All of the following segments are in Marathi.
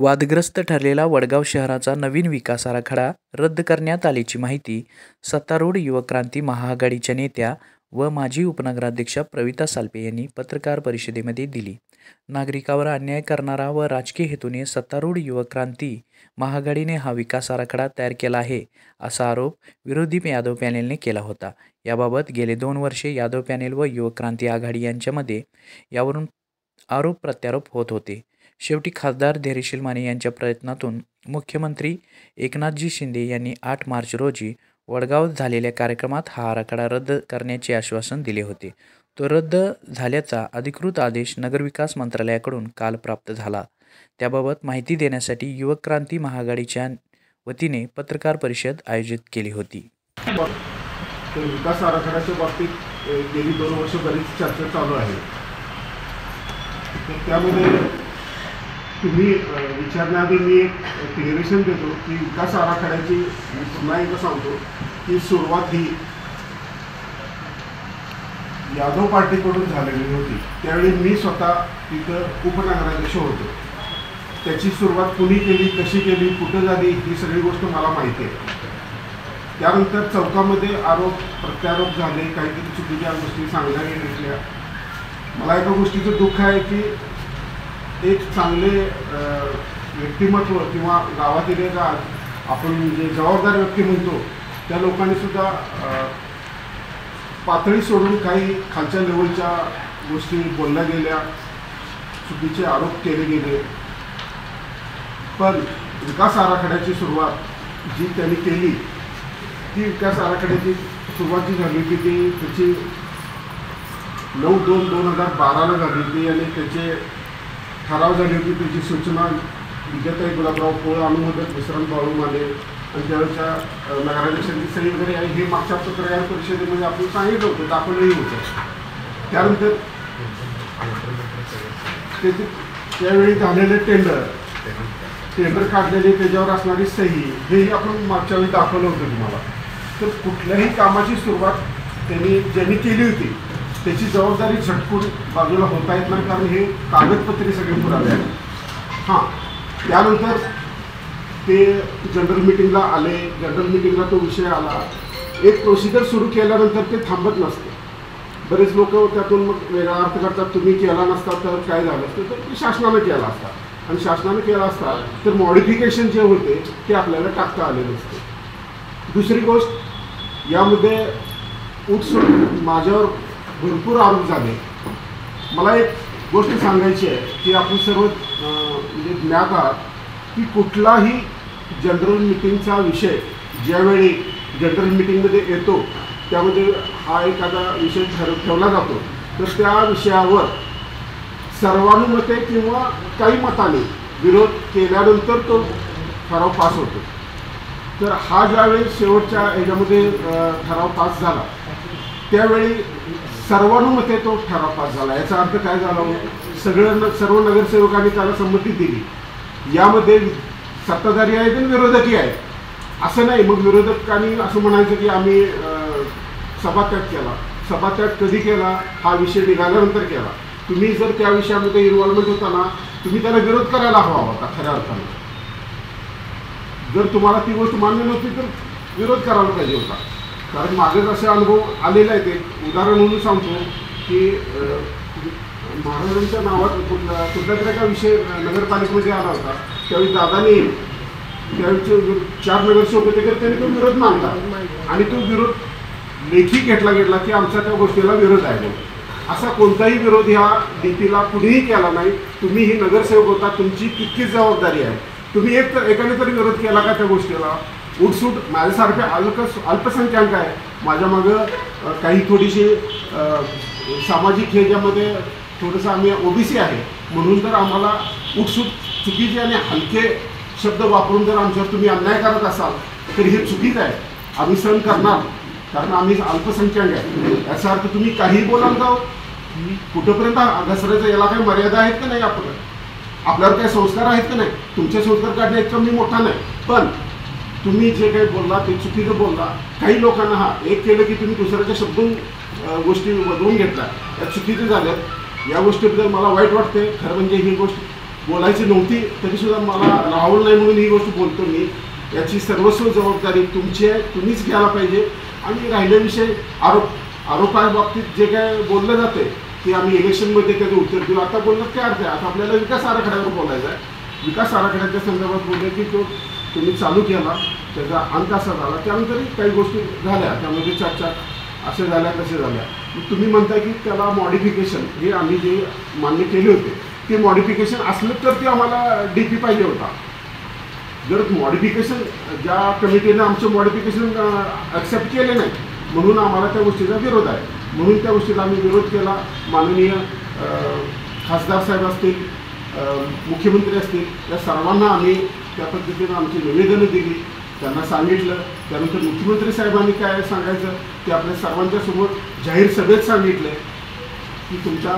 वादग्रस्त ठरलेला वडगाव शहराचा नवीन विकास आराखडा रद्द करण्यात आल्याची माहिती सत्तारूढ युवक क्रांती महाआघाडीच्या नेत्या व माजी उपनगराध्यक्षा प्रवीता सालपे यांनी पत्रकार परिषदेमध्ये दिली. नागरिकांवर अन्याय करणारा व राजकीय हेतूने सत्तारूढ युवक क्रांती महाआघाडीने हा विकास आराखडा तयार केला आहे, असा आरोप विरोधी यादव पॅनेलने केला होता. याबाबत गेले 2 वर्षे यादव पॅनेल व युवक क्रांती आघाडी यांच्यामध्ये यावरून आरोप प्रत्यारोप होत होते. शेवटी खासदार धैर्यशील माने यांच्या प्रयत्नातून मुख्यमंत्री एकनाथजी शिंदे यांनी 8 मार्च रोजी वडगावात झालेल्या कार्यक्रमात हा आराखडा रद्द करण्याचे आश्वासन दिले होते. तो रद्द झाल्याचा अधिकृत आदेश नगरविकास मंत्रालयाकडून काल प्राप्त झाला. त्याबाबत माहिती देण्यासाठी युवक क्रांती महाआघाडीच्या वतीने पत्रकार परिषद आयोजित केली होती. विकास आराखड्याच्या बाबतीत गेली 2 वर्ष बरीच चर्चा चालू आहे. त्यामध्ये तुम्ही विचारण्याआधी मी एक क्लिअरेशन देतो की विकास आराखड्याची मी पुन्हा एकदा सांगतो की सुरुवात ही यादव पार्टीकडून झालेली होती. त्यावेळी मी स्वतः तिथं उपनगराध्यक्ष होतो. त्याची सुरुवात कुणी केली, कशी केली, कुठं झाली, ही सगळी गोष्ट मला माहिती आहे. त्यानंतर चौकामध्ये आरोप प्रत्यारोप झाले, काहीतरी चुकीच्या गोष्टी सांगल्या गेल्या. मला एका गोष्टीचं दुःख आहे की एक चांगले व्यक्तिमत्व किंवा गावातील एक आपण जे जबाबदार व्यक्ती म्हणतो त्या लोकांनी सुद्धा पातळी सोडून काही खालच्या लेवलच्या गोष्टी बोलल्या गेल्या, चुकीचे आरोप केले गेले. पण विकास आराखड्याची सुरुवात जी त्यांनी केली ती विकास आराखड्याची सुरुवात जी झाली होती ती त्याची 9/2/2012 झाली होती आणि त्याचे ठराव झाली होती. त्याची सूचना विजयताई गुलाबराव पोळ, अनुमोदक विश्रांत बाळू माने आणि त्यावेळेच्या नगराध्यक्षांची सही वगैरे आहे. हे मागच्या पत्रकार परिषदेमध्ये आपण सांगितलं होतं, दाखवलंही होतं. त्यानंतर त्यावेळी झालेले टेंडर काढलेले त्याच्यावर असणारी सही हेही आपण मागच्या वेळी दाखवलं होतं तुम्हाला. तर कुठल्याही कामाची सुरुवात ज्यांनी केली होती त्याची जबाबदारी झटकून बाजूला होता येत नाही, कारण हे कागदपत्रे सगळे पुरावे आहेत. त्यानंतर ते जनरल मिटिंगला आले. जनरल मिटिंगला तो विषय आला. एक प्रोसिजर सुरू केल्यानंतर ते थांबत नसते. बरेच लोक त्यातून मग वेगळा अर्थ करतात, तुम्ही केला नसता तर काय झालं असतं, तर शासनानं केला असता आणि शासनानं केला असता तर मॉडिफिकेशन जे होते ते आपल्याला टाकता आले नसते. दुसरी गोष्ट, यामध्ये उठसूट माझ्यावर भरपूर आरोप झाले. मला एक गोष्ट सांगायची आहे की आपण सर्व म्हणजे ज्ञात आहात की कुठलाही जनरल मिटिंगचा विषय ज्यावेळी जनरल मिटिंगमध्ये येतो त्यामध्ये हा एखादा विषय ठेवला जातो तर त्या विषयावर सर्वानुमते किंवा काही मताने विरोध केल्यानंतर तो ठराव पास होतो. तर हा ज्यावेळी शेवटच्या ह्याच्यामध्ये ठराव पास झाला त्यावेळी सर्वानुमते तो ठराव पास झाला. याचा अर्थ काय झाला, सर्व नगरसेवकांनी त्याला संमती दिली. यामध्ये सत्ताधारी आहेत आणि विरोधकही आहेत. असं नाही मग विरोधकांनी असं म्हणायचं की आम्ही सभात्याग केला. सभात्याग कधी केला हा विषय निघाल्यानंतर केला. तुम्ही जर त्या विषयामध्ये इन्व्हॉल्वमेंट होता ना, तुम्ही त्याला विरोध करायला हवा होता खऱ्या अर्थाने. जर तुम्हाला ती गोष्ट मान्य नव्हती तर विरोध करायला पाहिजे होता. कारण मागेच असे अनुभव आलेले आहेत. एक उदाहरण म्हणून सांगतो की महाराजांच्या नावात कुठल्या तरी एका विषय नगरपालिकेमध्ये आला होता. त्यावेळी दादांनी त्यावेळीचे 4 नगरसेवक होते तर त्यांनी तो विरोध मांडला आणि तो विरोध लेखी घेतला गेला की आमचा त्या गोष्टीला विरोध आहे. असा कोणताही विरोध ह्या नीतीला कुणीही केला नाही. तुम्ही ही नगरसेवक होता, तुमची तितकीच जबाबदारी आहे. तुम्ही एकाने तरी विरोध केला का त्या गोष्टीला? उठसूट माझ्यासारखे अल्पसंख्याक आहे, माझ्या मागं काही थोडीशी सामाजिक ह्याच्यामध्ये थोडंसं आम्ही ओबीसी आहे म्हणून जर आम्हाला उठसूट चुकीचे आणि हलके शब्द वापरून जर आमच्यावर तुम्ही अन्याय करत असाल तर हे चुकीचं आहे. आम्ही सहन करणार कारण आम्ही अल्पसंख्याक आहे. याचा अर्थ तुम्ही काहीही बोलाल जाऊ कुठंपर्यंत घसरायचं, याला काही मर्यादा आहेत का नाही? आपल्यावर काही संस्कार आहेत का नाही? तुमचे संस्कार काढणे इतकं मी मोठा नाही, पण तुम्ही जे काही बोलला ते चुकीचं बोलला. काही लोकांना एक केलं की तुम्ही दुसऱ्याच्या शब्दून गोष्टी बदलून घेतल्या, त्या चुकीच्या झाल्यात. या गोष्टीबद्दल मला वाईट वाटते. खरं म्हणजे ही गोष्ट बोलायची नव्हती तरीसुद्धा मला राहुल नाही म्हणून ही गोष्ट बोलतो मी. याची सर्वस्व जबाबदारी तुमची आहे, तुम्हीच घ्यायला पाहिजे. आणि राहिल्याविषयी आरोपाबाबतीत जे काय बोललं जाते की आम्ही इलेक्शनमध्ये त्याचं उत्तर देऊ, आता बोलण्यात काय अर्थ आहे. आता आपल्याला विकास आराखड्यावर बोलायचं आहे. विकास आराखड्याच्या संदर्भात बोलले की तो तुम्ही चालू केला, त्याचा अंत असा झाला, त्यानंतरही काही गोष्टी झाल्या, त्यामध्ये चर्चा असे झाल्या तसे झाल्या. तुम्ही म्हणताय की त्याला मॉडिफिकेशन हे आम्ही जे मान्य केले होते ते मॉडिफिकेशन असलं तर ते आम्हाला DP पाहिजे होता. जर मॉडिफिकेशन ज्या कमिटीनं आमचं मॉडिफिकेशन ॲक्सेप्ट केले नाही म्हणून आम्हाला त्या गोष्टीचा विरोध आहे. म्हणून त्या गोष्टीला आम्ही विरोध केला. माननीय खासदार साहेब असतील, मुख्यमंत्री असतील, या सर्वांना आम्ही त्या पद्धतीनं आमची निवेदनं दिली, त्यांना सांगितलं. त्यानंतर मुख्यमंत्री साहेबांनी काय सांगायचं ते आपल्या सर्वांच्या समोर जाहीर सभेत सांगितलं की तुमच्या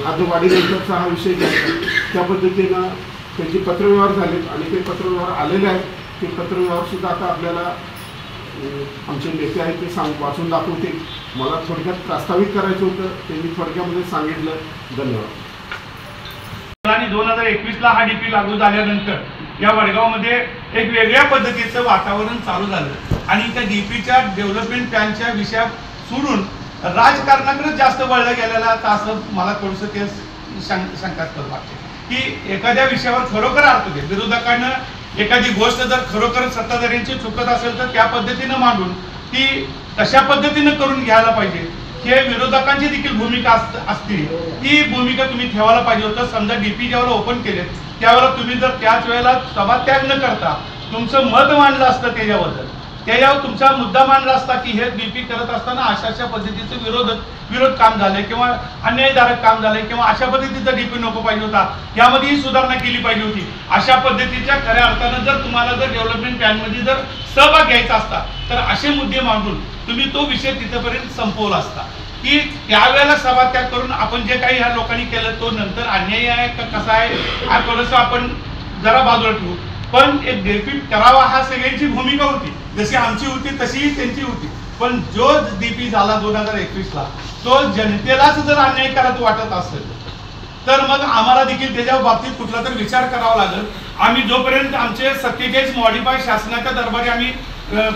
हद्दवाढीनंतरचा हा विषय घ्यायचा. त्या पद्धतीनं त्यांचे पत्रव्यवहार झालेत आणि ते पत्रव्यवहार आलेले आहेत. ते पत्रव्यवहारसुद्धा आता आपल्याला आमचे नेते आहेत ते वाचून दाखवतील. मला थोडक्यात प्रास्ताविक करायचं होतं, त्यांनी थोडक्यामध्ये सांगितलं. धन्यवाद. आणि 2021ला हा DP लागू झाल्यानंतर या वडगावमध्ये एक वेगळ्या पद्धतीचं वातावरण चालू झालं आणि त्या DPच्या डेव्हलपमेंट प्लॅनच्या विषयात सोडून राजकारणाकडे जास्त वळलं गेलेला असं मला थोडंसं ते शंकास्पद वाटते की एखाद्या विषयावर खरोखर अर्थ दे. विरोधकांना एखादी गोष्ट जर खरोखर सत्ताधाऱ्यांची चुकत असेल तर त्या पद्धतीनं मांडून ती तशा पद्धतीनं करून घ्यायला पाहिजे. हे विरोधकांची देखील भूमिका असते, ही भूमिका तुम्ही ठेवायला पाहिजे होतं. समजा DP ज्यावेळेला ओपन केले त्यावेळेला तुम्ही जर त्याच वेळेला सभात्याग न करता तुमचं मत मांडलं असतं त्याच्यावर तुमचा मुद्दा मांडला असता की हे DP करत असताना अशा पद्धतीचं विरोध काम झाले किंवा अन्यायकारक काम झाले किंवा अशा पद्धतीचा DP नको पाहिजे होता, यामध्ये ही सुधारणा केली पाहिजे होती. अशा पद्धतीच्या खऱ्या अर्थानं जर तुम्हाला जर डेव्हलपमेंट प्लॅनमध्ये जर सहभाग घ्यायचा असता तर असे मुद्दे मांडून तुम्ही तो विषय तिथपर्यंत संपवला असता की त्यावेळेला सभात्याग करून आपण जे काही ह्या लोकांनी केलं तो नंतर अन्याय आहे का कसा आहे हा थोडंसं आपण जरा बाजूला ठेवू. पण एक DP करावा हा सगळ्यांची भूमिका होती, जशी आमची होती तशीही त्यांची होती. पण जो DP झाला 2021ला तो जनतेलाच जर अन्याय करत वाटत असेल तर मग आम्हाला देखील त्याच्या बाबतीत कुठला तर विचार करावा लागेल. आम्ही जोपर्यंत आमचे 47 मॉडिफाय शासनाच्या दरबारी आम्ही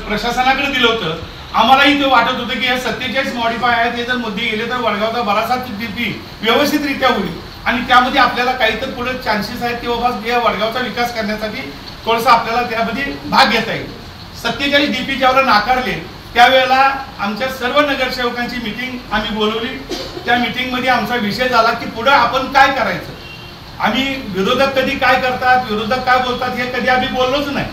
प्रशासनाकडे दिलं होतं, आम्हालाही ते वाटत होतं की हे 47 मॉडिफाय आहेत, हे जर मुद्दे गेले तर वडगावचा बराचसा DP व्यवस्थितरित्या होईल आणि त्यामध्ये आपल्याला काहीतरी पुढे चान्सेस आहेत की बाबा या वडगावचा विकास करण्यासाठी थोडंसं आपल्याला त्यामध्ये भाग घेता येईल. 47 DP ज्यावेळेला नाकारले त्यावेळेला आमच्या सर्व नगरसेवकांची मीटिंग आम्ही बोलवली. त्या मीटिंगमध्ये आमचा विषय झाला की पुढे आपण काय करायचं. आम्ही विरोधक कधी काय करतात, विरोधक काय बोलतात हे कधी आम्ही बोललोच नाही.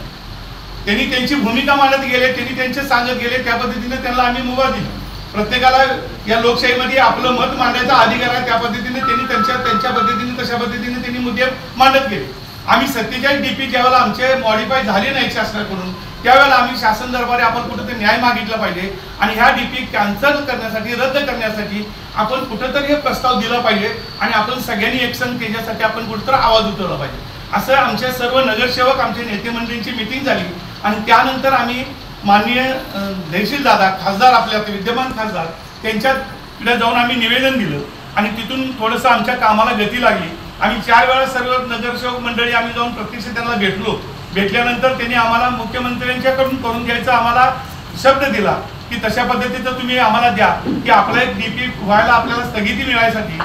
त्यांनी त्यांची भूमिका मांडत गेले, त्यांनी त्यांचे सांगत गेले, त्या पद्धतीने त्यांना आम्ही मुभा दिली. प्रत्येकाला या लोकशाहीमध्ये आपलं मत मांडायचा अधिकार आहे, त्या पद्धतीने त्यांनी त्यांच्या पद्धतीने तशा पद्धतीने त्यांनी मुद्दे मांडत गेले. आम्ही 47 DP ज्यावेळेला आमचे मॉडिफाय झाले नाही शासनाकडून त्यावेळेला आम्ही शासन दरबारी आपण कुठेतरी न्याय मागितला पाहिजे आणि ह्या DP कॅन्सल करण्यासाठी रद्द करण्यासाठी आपण कुठेतरी हे प्रस्ताव दिला पाहिजे आणि आपण सगळ्यांनी एकसंघ त्याच्यासाठी आपण कुठेतरी आवाज उठवला पाहिजे. असं आमच्या सर्व नगरसेवक आमच्या नेते मंडळींची मीटिंग झाली आणि त्यानंतर आम्ही माननीय धैर्यशील दादा खासदार आपल्या विद्यमान खासदार त्यांच्याकडे जाऊन आम्ही निवेदन दिलं आणि तिथून थोडंसं आमच्या कामाला गती लागली. आम्ही 4 वेळा सर्व नगरसेवक मंडळी आम्ही जाऊन प्रत्यक्ष त्यांना भेटलो. भेटल्यानंतर त्यांनी आम्हाला मुख्यमंत्र्यांच्याकडून करून घ्यायचा आम्हाला शब्द दिला की तशा पद्धतीचं तुम्ही आम्हाला द्या की आपला एक DP व्हायला आपल्याला स्थगिती मिळायसाठी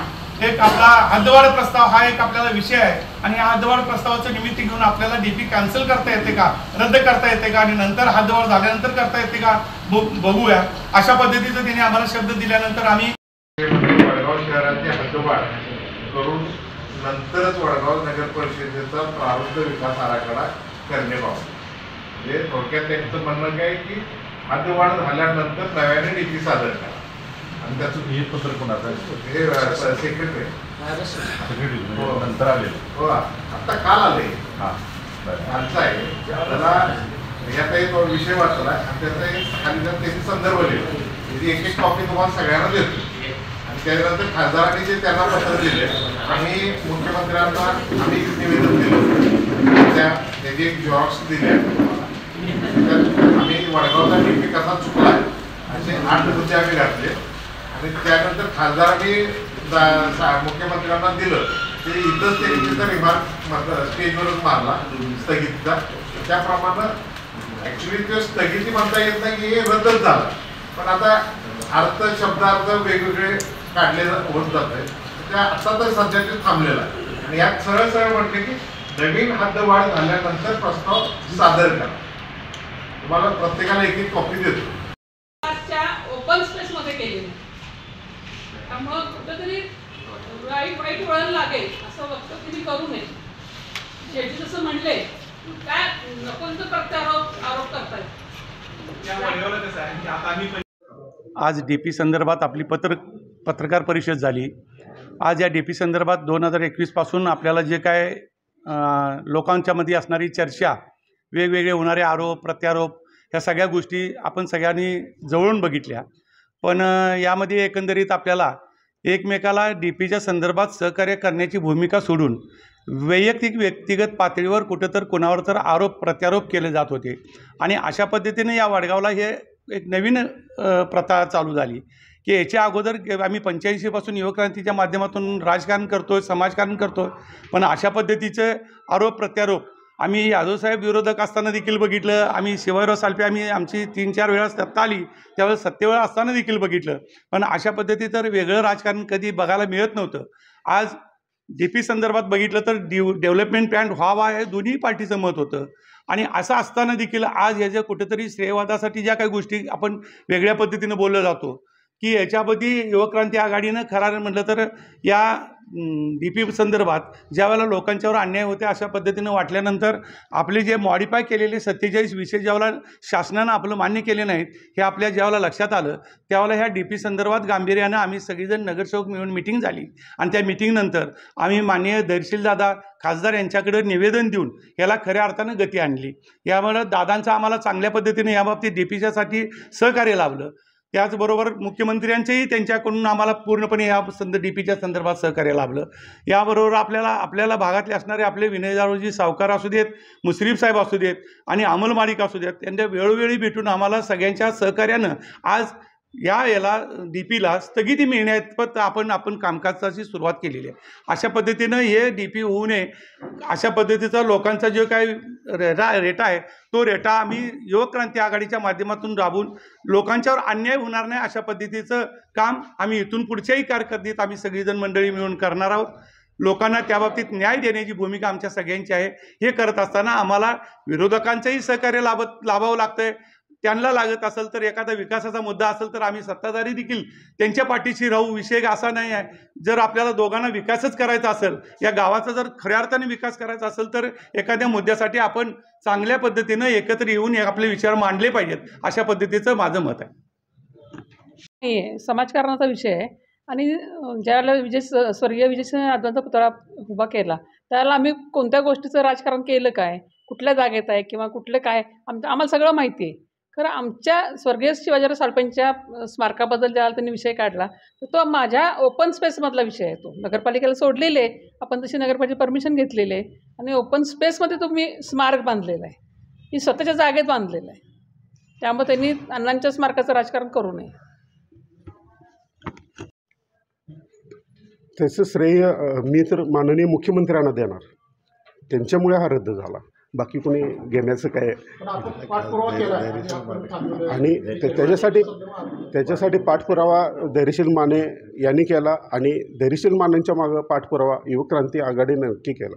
एक आपला हद्दवाढ प्रस्ताव हा एक आपल्याला विषय आहे आणि या हद्दवाढ प्रस्तावाचं निमित्त घेऊन आपल्याला DP कॅन्सल करता येते का, रद्द करता येते का आणि नंतर हद्दवाढ झाल्यानंतर करता येते का बघूया. अशा पद्धतीचं त्यांनी आम्हाला शब्द दिल्यानंतर आम्ही वडगाव शहराची हद्दवाढ करून नंतरच वडगाव नगर परिषदेचा प्रारंभ विकास आराखडा करण्याबाबत म्हणजे थोडक्यात त्यांचं म्हणणं काय की हद्दवाढ झाल्यानंतर नव्याने DP सादर करा आणि त्याचं हे पत्र कोणाचं हे सेक्रेटरी नंतर आले हो आता काल आले कालचं आहे त्याला याचा एक विषय वाचला आणि त्याचा एक खाली त्याचे संदर्भ लिहिला त्याची एक कॉपी तुम्हाला सगळ्यांना देतो. त्यानंतर खासदारांनी जे त्यांना पत्र दिले आम्ही मुख्यमंत्र्यांना आम्ही निवेदन दिलं त्याची एक झेरॉक्स दिली आम्ही वडगावचा DP कसा चुकला असे 8 मुद्दे आम्ही घातले आणि त्यानंतर खासदारांनी मुख्यमंत्र्यांना दिलं ते इथंच त्यांनी तिथं रिमार्क स्टेजवरच मारला स्थगितीचा. त्याप्रमाणे ॲक्च्युली ते स्थगिती म्हणता येत नाही की हे रद्दच झालं, पण आता अर्थ शब्दार्थ वेगवेगळे काढले होत जात आहेत. त्या आता तर सध्या ते थांबलेलं आहे आणि यात सरळ सरळ म्हटले की नवीन हद्दवाढ झाल्यानंतर प्रस्ताव सादर करा. तुम्हाला प्रत्येकाला एक एक कॉपी देतो. ओपन स्पेस मध्ये केले त्यामुळं कुठेतरी वाईट वळण लागेल असं वक्तव्य तुम्ही करू नये. शेवटी जसं म्हणले काय नको प्रत्यारोप आरोप करतायत. आज DP संदर्भात आपली पत्रकार परिषद झाली. आज या DP संदर्भात 2021 पासून आपल्याला जे काय लोकांच्या मध्ये असणारी चर्चा, वेगवेगळे होणारे आरोप प्रत्यारोप, ह्या सगळ्या गोष्टी आपण सगळ्यांनी जवळून बघितल्या. पण यामध्ये एकंदरीत आपल्याला एकमेकाला DPच्या संदर्भात सहकार्य करण्याची भूमिका सोडून व्यक्तिगत पातळीवर कुठं कोणावर तर आरोप प्रत्यारोप केले जात होते. आणि अशा पद्धतीने या वडगावला हे एक नवीन प्रथा चालू झाली की याच्या अगोदर आम्ही 85 पासून युवक्रांतीच्या माध्यमातून राजकारण करतोय, समाजकारण करतोय, पण अशा पद्धतीचे आरोप प्रत्यारोप आम्ही यादवसाहेब विरोधक असताना देखील बघितलं. आम्ही शिवाजीराव सालपे आमची 3-4 वेळा सत्ता आली त्यावेळेस सत्तेवर असताना देखील बघितलं. पण अशा पद्धतीचं वेगळं राजकारण कधी बघायला मिळत नव्हतं. आज DP संदर्भात बघितलं तर डेव्हलपमेंट प्लॅन व्हावा हे दोन्ही पार्टीचं मत होतं. आणि असं असताना देखील आज याच्या कुठेतरी श्रेयवादासाठी ज्या काही गोष्टी आपण वेगळ्या पद्धतीनं बोललं जातो की याच्यामध्ये युवक्रांती आघाडीनं खरं म्हटलं तर या DP संदर्भात ज्या वेळेला लोकांच्यावर अन्याय होते अशा पद्धतीनं वाटल्यानंतर आपले जे मॉडिफाय केलेले 47 विषय ज्यावेळेला शासनानं आपलं मान्य केले नाहीत हे आपल्या ज्यावेळेला लक्षात आलं त्यावेळेला ह्या DP संदर्भात गांभीर्यानं आम्ही सगळीजण नगरसेवक मिळून मिटिंग झाली. आणि त्या मिटिंगनंतर आम्ही माननीय धैर्यशीलदादा खासदार यांच्याकडे निवेदन देऊन याला खऱ्या अर्थानं गती आणली. यामुळे दादांचं आम्हाला चांगल्या पद्धतीने याबाबतीत DPच्यासाठी सहकार्य लाभलं. त्याचबरोबर मुख्यमंत्र्यांचेही त्यांच्याकडून आम्हाला पूर्णपणे या DPच्या संदर्भात सहकार्य लाभलं. याबरोबर आपल्याला भागातले असणारे आपले विनय जाधवजी सावकार असू देत, मुश्रीफ साहेब असू देत आणि अमल माडिक असू देत, त्यांच्या वेळोवेळी भेटून आम्हाला सगळ्यांच्या सहकार्यानं आज याला DPला स्थगिती मिळण्यात आपण कामकाजाची सुरुवात केलेली आहे. अशा पद्धतीनं हे DP होऊ नये अशा पद्धतीचा लोकांचा जो काही रेटा आहे तो रेटा आम्ही युवक्रांती आघाडीच्या माध्यमातून राबवून लोकांच्यावर अन्याय होणार नाही अशा पद्धतीचं काम आम्ही इथून पुढच्याही कारकिर्दीत आम्ही सगळीजण मंडळी मिळून करणार आहोत. लोकांना त्याबाबतीत न्याय देण्याची भूमिका आमच्या सगळ्यांची आहे. हे करत असताना आम्हाला विरोधकांचंही सहकार्य लाभावं लागतंय. त्यांना लागत असेल तर एखादा विकासाचा मुद्दा असेल तर आम्ही सत्ताधारी देखील त्यांच्या पाठीशी राहू. विषय असा नाही आहे. जर आपल्याला दोघांना विकासच करायचा असेल, या गावाचा जर खऱ्या अर्थाने विकास करायचा असेल तर एखाद्या मुद्द्यासाठी आपण चांगल्या पद्धतीनं एकत्र येऊन आपले विचार मांडले पाहिजेत अशा पद्धतीचं माझं मत आहे. समाजकारणाचा विषय आहे आणि ज्यावेळेला स्वर्गीय विजयसिंह यादवांचा पुतळा उभा केला त्यावेळेला आम्ही कोणत्या गोष्टीचं राजकारण केलं काय, कुठल्या जागेत आहे किंवा कुठलं काय आम्हाला सगळं माहिती आहे. खरं आमच्या स्वर्गीय शिवाजीराव सालपेंच्या स्मारकाबद्दल ज्यावेळेला त्यांनी विषय काढला तर तो माझ्या ओपन स्पेसमधला विषय आहे. तो नगरपालिकेला सोडलेले आपण तशी नगरपालिकेची परमिशन घेतलेली आहे आणि ओपन स्पेसमध्ये तुम्ही स्मारक बांधलेलं आहे, ही स्वतःच्या जागेत बांधलेलं आहे. त्यामुळे त्यांनी अण्णांच्या स्मारकाचं राजकारण करू नये. त्याचं श्रेय मी तर माननीय मुख्यमंत्र्यांना देणार. त्यांच्यामुळे हा रद्द झाला, बाकी कोणी घेण्याचं काय. आणि त्याच्यासाठी पाठपुरावा धैर्यशील माने यांनी केला आणि धैर्यशील मानेंच्या मागं पाठपुरावा युवक्रांती आघाडीने नक्की केला.